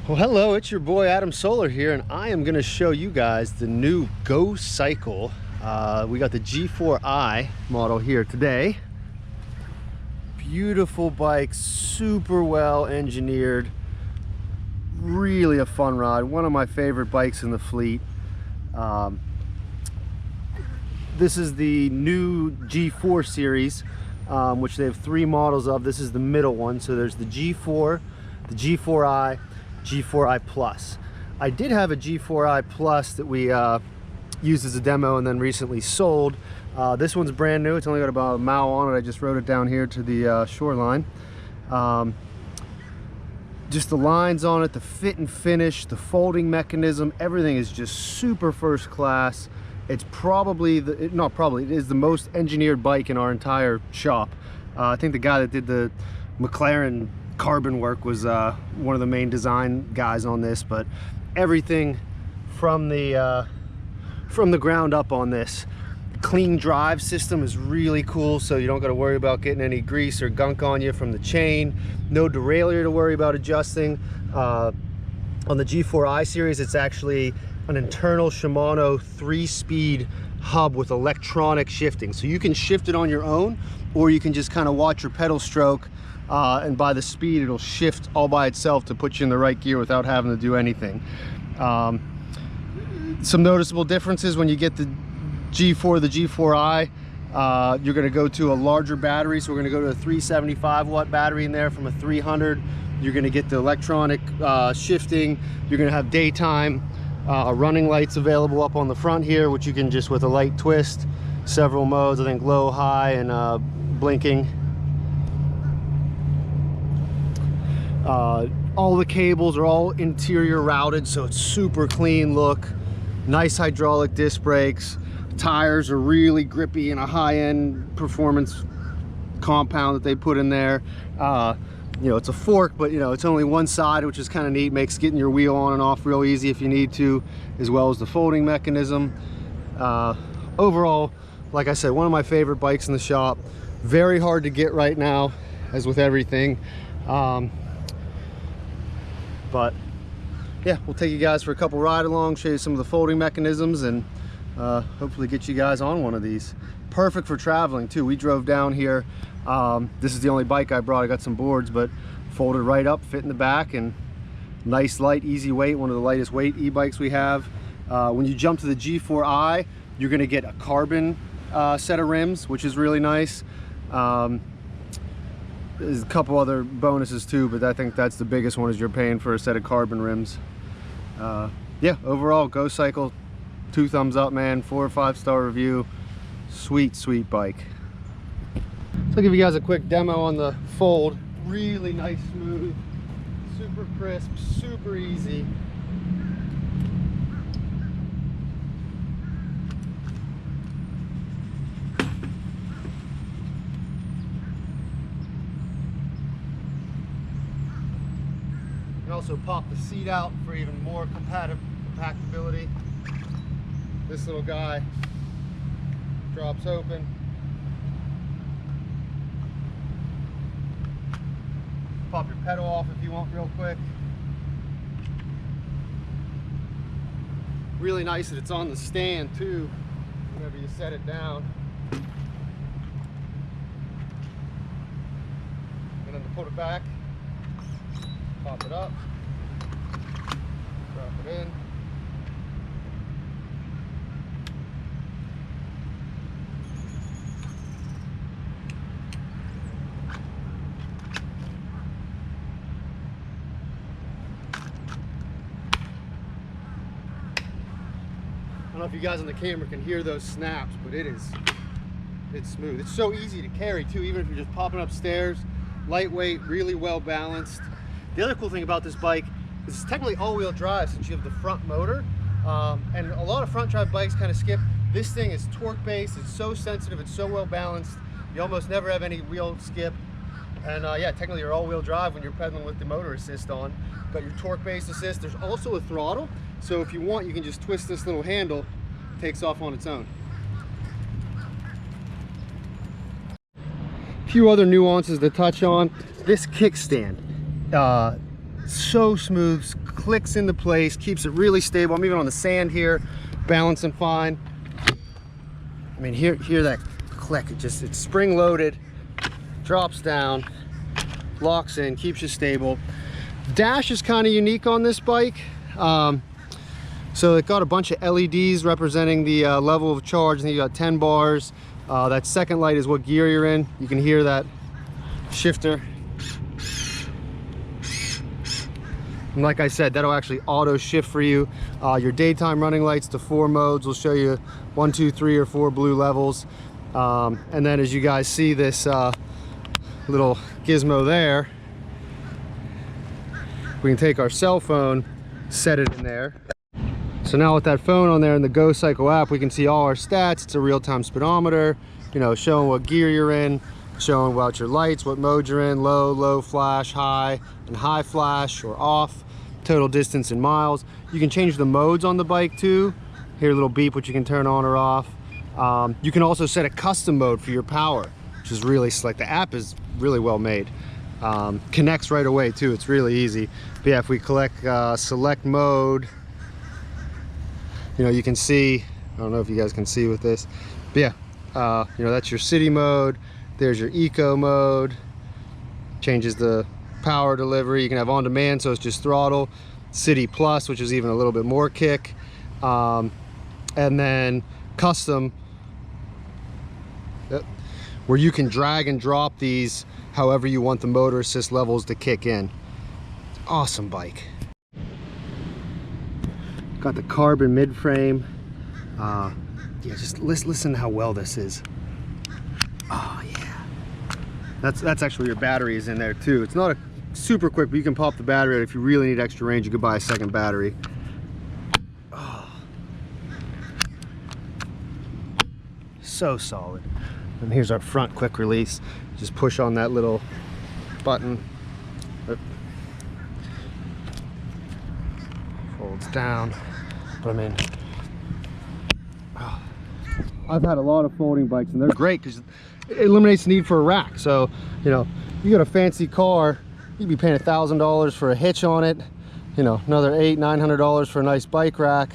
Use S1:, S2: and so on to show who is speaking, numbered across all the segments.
S1: Well, hello, it's your boy Adam Solar here, and I am going to show you guys the new GoCycle. We got the G4i model here today. Beautiful bike, super well engineered, really a fun ride. One of my favorite bikes in the fleet. This is the new G4 series, which they have 3 models of. This is the middle one, so there's the G4, the G4i, G4i Plus. I did have a G4i Plus that we used as a demo and then recently sold. This one's brand new. It's only got about a mile on it. I just rode it down here to the shoreline. Just the lines on it, the fit and finish, the folding mechanism, everything is just super first class. It's probably, it is the most engineered bike in our entire shop. I think the guy that did the McLaren carbon work was one of the main design guys on this, but everything from the ground up on this. Clean drive system is really cool, so you don't got to worry about getting any grease or gunk on you from the chain. No derailleur to worry about adjusting. On the G4i series, it's actually an internal Shimano 3-speed hub with electronic shifting, so you can shift it on your own, or you can just kind of watch your pedal stroke, and by the speed it'll shift all by itself to put you in the right gear without having to do anything. Some noticeable differences when you get the G4, the G4i, you're going to go to a larger battery, so we're going to go to a 375 watt battery in there from a 300. You're going to get the electronic shifting. You're going to have daytime running lights available up on the front here, which you can just with a light twist, several modes, I think low, high, and blinking. All the cables are all interior routed, so it's super clean look. Nice hydraulic disc brakes. Tires are really grippy and a high-end performance compound that they put in there. You know, it's a fork, but you know, it's only one side, which is kind of neat. Makes getting your wheel on and off real easy if you need to, as well as the folding mechanism. Overall, like I said, one of my favorite bikes in the shop. Very hard to get right now, as with everything. But yeah, we'll take you guys for a couple ride alongs, show you some of the folding mechanisms, and hopefully get you guys on one of these. Perfect for traveling too. We drove down here. This is the only bike I brought. I got some boards, but folded right up, fit in the back, and nice, light, easy weight. One of the lightest weight e-bikes we have. When you jump to the G4i, you're going to get a carbon set of rims, which is really nice. There's a couple other bonuses too, but I think that's the biggest one, is you're paying for a set of carbon rims. Yeah, overall, GoCycle, 2 thumbs up, man. 4 or 5-star review. Sweet, sweet bike. So I'll give you guys a quick demo on the fold. Really nice, smooth, super crisp, super easy. You can also pop the seat out for even more compactability. This little guy drops open. Pop your pedal off if you want real quick. Really nice that it's on the stand too, whenever you set it down. And then to put it back, pop it up, drop it in. I don't know if you guys on the camera can hear those snaps, but it's smooth. It's so easy to carry too, even if you're just popping upstairs. Lightweight, really well balanced. The other cool thing about this bike is it's technically all-wheel drive, since you have the front motor. And a lot of front drive bikes kind of skip. This thing is torque based, it's so sensitive, it's so well balanced. You almost never have any wheel skip. And yeah, technically you're all-wheel drive when you're pedaling with the motor assist on. Got your torque-based assist. There's also a throttle, so if you want, you can just twist this little handle. It takes off on its own. A few other nuances to touch on. This kickstand, So smooth, clicks into place, keeps it really stable. I'm even on the sand here, balancing fine. I mean, hear that click. It's spring loaded, drops down, locks in, keeps you stable. Dash is kind of unique on this bike. So it got a bunch of LEDs representing the level of charge, and then you got 10 bars. That second light is what gear you're in. You can hear that shifter. And like I said, that'll actually auto shift for you. Your daytime running lights, to 4 modes, will show you 1, 2, 3, or 4 blue levels. And then as you guys see this little gizmo there, we can take our cell phone, set it in there. So now with that phone on there in the GoCycle app, we can see all our stats. It's a real-time speedometer, you know, showing what gear you're in, showing about your lights, what mode you're in, low, low flash, high, and high flash, or off, total distance in miles. You can change the modes on the bike too. Hear a little beep, which you can turn on or off. You can also set a custom mode for your power, which is really slick. The app is really well made. Connects right away too, it's really easy. But yeah, if we select mode, you know, you can see, I don't know if you guys can see with this, but yeah, you know, that's your city mode. There's your eco mode, changes the power delivery. You can have on demand, so it's just throttle. City plus, which is even a little bit more kick. And then custom, where you can drag and drop these however you want the motor assist levels to kick in. Awesome bike. Got the carbon mid frame. Yeah, just listen to how well this is. Oh yeah. That's actually your battery is in there too. It's not a super quick, but you can pop the battery out. If you really need extra range, you could buy a second battery. Oh. So solid. And here's our front quick release. Just push on that little button. Folds down. But I mean, I've had a lot of folding bikes and they're great because it eliminates the need for a rack. So, you know, you got a fancy car, you'd be paying $1,000 for a hitch on it, you know, another $800–900 for a nice bike rack.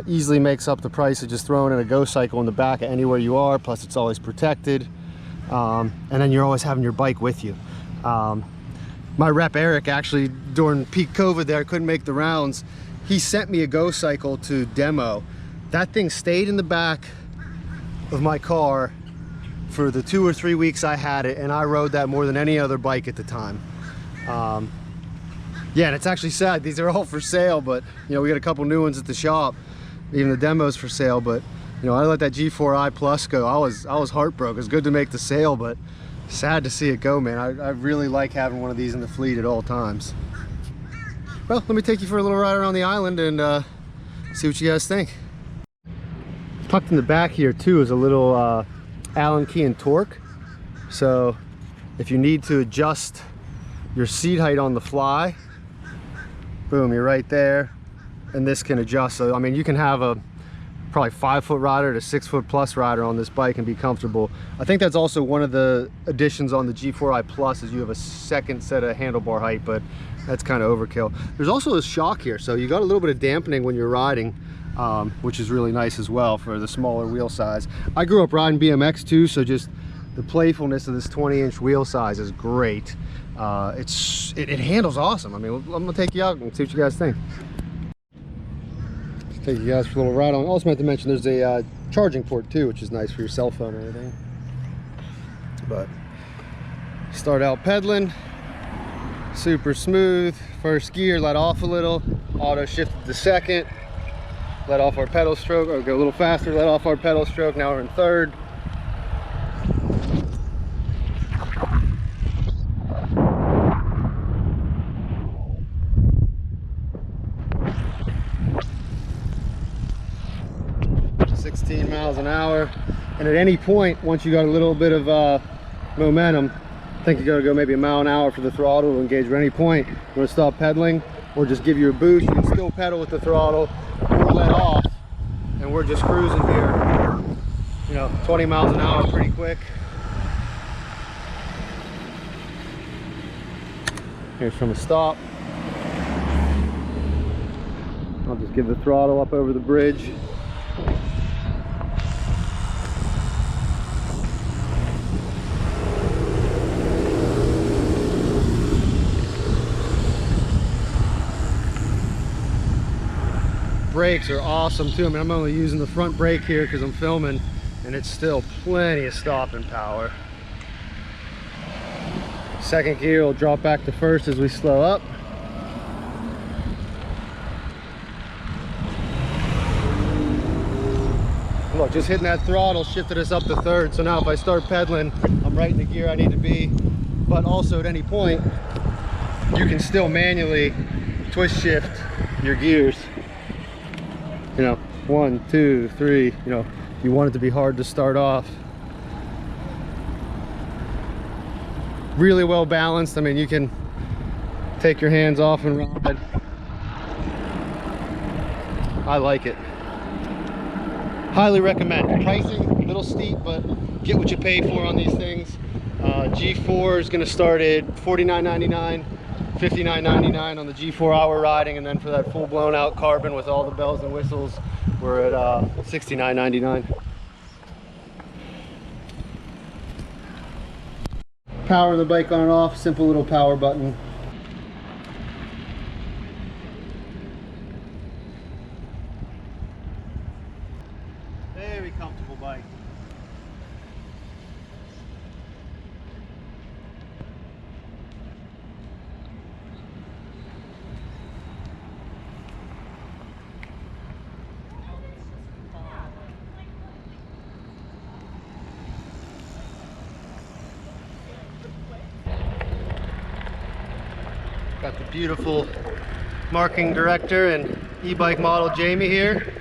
S1: Easily makes up the price of just throwing in a GoCycle in the back of anywhere you are. Plus it's always protected, and then you're always having your bike with you. My rep Eric, actually during peak COVID there, couldn't make the rounds. He sent me a GoCycle to demo. That thing stayed in the back of my car for the 2 or 3 weeks I had it, and I rode that more than any other bike at the time. Yeah, and it's actually sad, these are all for sale, but you know, we got a couple new ones at the shop. Even the demo's for sale, but you know, I let that G4i Plus go. I was heartbroken. It's good to make the sale, but sad to see it go, man. I really like having one of these in the fleet at all times. Well, let me take you for a little ride around the island and see what you guys think. Tucked in the back here too is a little Allen key and torque. So if you need to adjust your seat height on the fly, boom, you're right there, and this can adjust. So I mean, you can have a probably 5-foot rider to 6-foot plus rider on this bike and be comfortable. I think that's also one of the additions on the G4i Plus, is you have a second set of handlebar height, but that's kind of overkill. There's also a shock here, so you got a little bit of dampening when you're riding, which is really nice as well for the smaller wheel size. I grew up riding BMX too, so just the playfulness of this 20-inch wheel size is great. It handles awesome. I mean, I'm gonna take you out and see what you guys think. Take you guys for a little ride on. Also meant to mention there's a charging port too, which is nice for your cell phone or anything. But start out pedaling, super smooth. First gear, let off a little, auto shifted to second, let off our pedal stroke, or go a little faster, let off our pedal stroke. Now we're in third. Miles an hour, and at any point, once you got a little bit of momentum, I think you got to go maybe 1 mile an hour for the throttle to engage. At any point, you want to stop pedaling or just give you a boost, you can still pedal with the throttle or let off, and we're just cruising here, you know, 20 miles an hour pretty quick. Here's from a stop, I'll just give the throttle up over the bridge. Brakes are awesome too. I mean, I'm only using the front brake here because I'm filming, and it's still plenty of stopping power. Second gear will drop back to first as we slow up. Look, just hitting that throttle shifted us up to third, so now if I start pedaling, I'm right in the gear I need to be. But also at any point, you can still manually twist shift your gears. You know, 1, 2, 3, you know, if you want it to be hard to start off. Really well balanced. I mean, you can take your hands off and ride. I like it. Highly recommend. Pricing, a little steep, but get what you pay for on these things. G4 is going to start at $49.99. $59.99 on the G4i we're riding, and then for that full blown out carbon with all the bells and whistles, we're at $69.99. Power the bike on and off, simple little power button. Very comfortable bike. Got the beautiful marketing director and e-bike model Jamie here.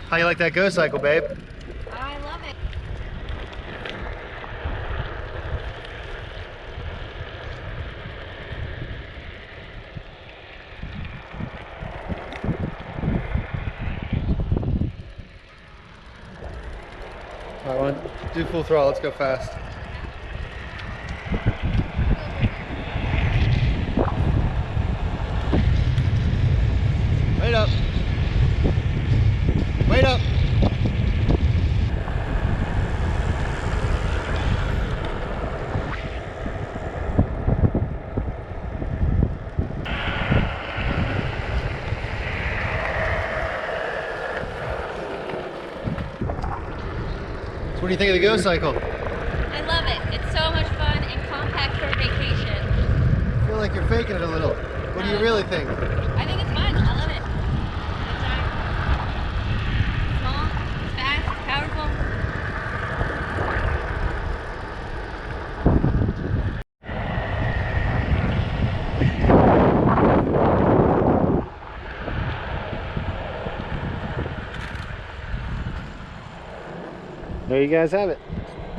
S1: How you like that GoCycle, babe?
S2: I love it.
S1: All right, want to do full throttle, let's go fast. Wait up. Wait up. So what do you think of the GoCycle?
S2: I love it. It's so much fun and compact for a vacation.
S1: I feel like you're faking it a little. What do you really think?
S2: I think it's fun. I love it. Small, fast, powerful.
S1: There you guys have it.